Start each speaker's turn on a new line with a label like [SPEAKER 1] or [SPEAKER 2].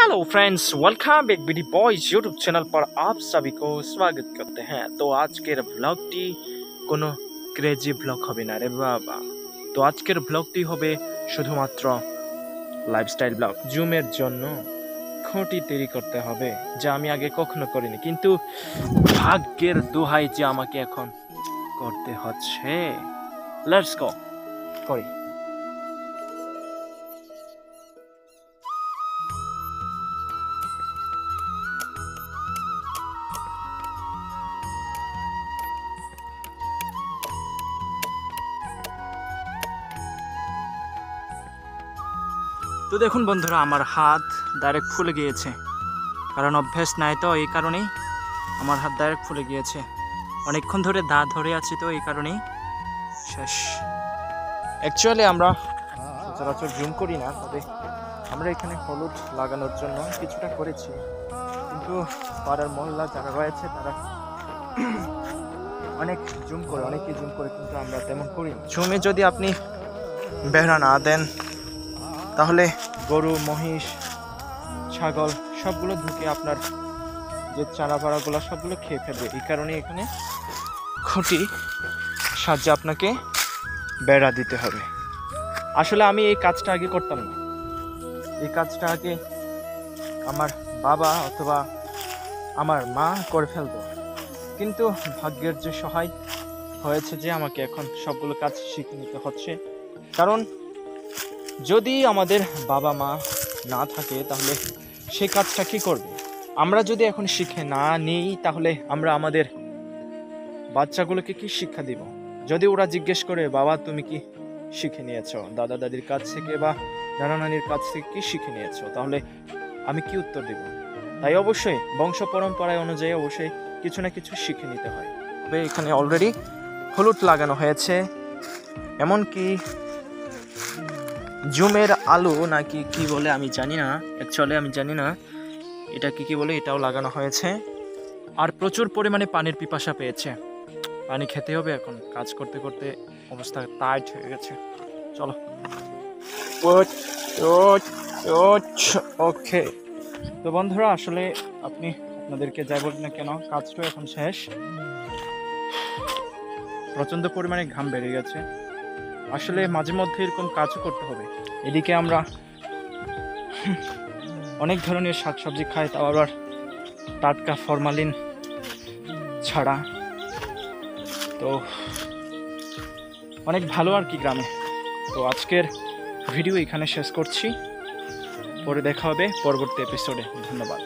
[SPEAKER 1] Hello friends, welcome back BD boys YouTube channel पर आप सभी को स्वागत करते हैं। तो আজকের ব্লগটি কোনো ক্রেজি ব্লগ হবে না রে বাবা। তো আজকের ব্লগটি হবে শুধুমাত্র লাইফস্টাইল ব্লগ। জুমের জন্য খুঁটি তৈরি করতে হবে, যা আমি আগে কখনো করিনি, কিন্তু ভাগ্যের দোহাই যে আমাকে এখন করতে হচ্ছে। লেটস গো, করি। তো দেখুন বন্ধুরা, আমার হাত ডাইরেক্ট ফুলে গিয়েছে, কারণ অভ্যাস নাই, তো এই কারণেই আমার হাত ডাইরেক্ট ফুলে গিয়েছে। অনেকক্ষণ ধরে দা ধরে আছি, তো এই কারণেই শেষ। অ্যাকচুয়ালি আমরা সচরাচর জুম করি না, তবে আমরা এখানে হলুদ লাগানোর জন্য কিছুটা করেছি, কিন্তু পাড়ার মহল্লা যারা রয়েছে তারা অনেকে জুম করে, কিন্তু আমরা তেমন করি না। জুমে যদি আপনি বেড়া না দেন তাহলে গরু, মহিষ, ছাগল সবগুলো ঢুকে আপনার যে চারাপাড়াগুলো সবগুলো খেয়ে ফেলবে। এই কারণে এখানে খুঁটি সাহায্যে আপনাকে বেড়া দিতে হবে। আসলে আমি এই কাজটা আগে করতাম না, এই কাজটা আগে আমার বাবা অথবা আমার মা করে ফেলতো, কিন্তু ভাগ্যের যে সহায় হয়েছে যে আমাকে এখন সবগুলো কাজ শিখে নিতে হচ্ছে। কারণ যদি আমাদের বাবা মা না থাকে তাহলে সেই কাজটা কি করবে? আমরা যদি এখন শিখে না নিই তাহলে আমরা আমাদের বাচ্চাগুলোকে কি শিক্ষা দিব? যদি ওরা জিজ্ঞেস করে, বাবা তুমি কি শিখে নিয়েছো দাদা দাদির কাছ থেকে বা নানা নানির কাছ থেকে কি শিখে নিয়েছো, তাহলে আমি কি উত্তর দিব? তাই অবশ্যই বংশ পরম্পরায় অনুযায়ী অবশ্যই কিছু না কিছু শিখে নিতে হয়। তবে এখানে অলরেডি হলুদ লাগানো হয়েছে, এমনকি জুমের আলু নাকি কি বলে আমি জানি না, অ্যাকচুয়ালি আমি জানি না এটা কি বলে, এটাও লাগানো হয়েছে। আর প্রচুর পরিমাণে পানির পিপাসা পেয়েছে, পানি খেতে হবে। এখন কাজ করতে করতে অবস্থা টাইট হয়ে গেছে। চলো। ওকে, তো বন্ধুরা, আসলে আপনাদেরকে যাই বলি না কেন, কাজটা এখন শেষ। প্রচণ্ড পরিমাণে ঘাম বেড়ে গেছে। আসলে মাঝে মধ্যে এরকম কাজও করতে হবে। এদিকে আমরা অনেক ধরনের শাকসবজি খাই, তাও আবার টাটকা, ফরমালিন ছাড়া। তো অনেক ভালো আর কি গ্রামে। তো আজকের ভিডিও এখানে শেষ করছি, পরে দেখা হবে পরবর্তী এপিসোডে। ধন্যবাদ।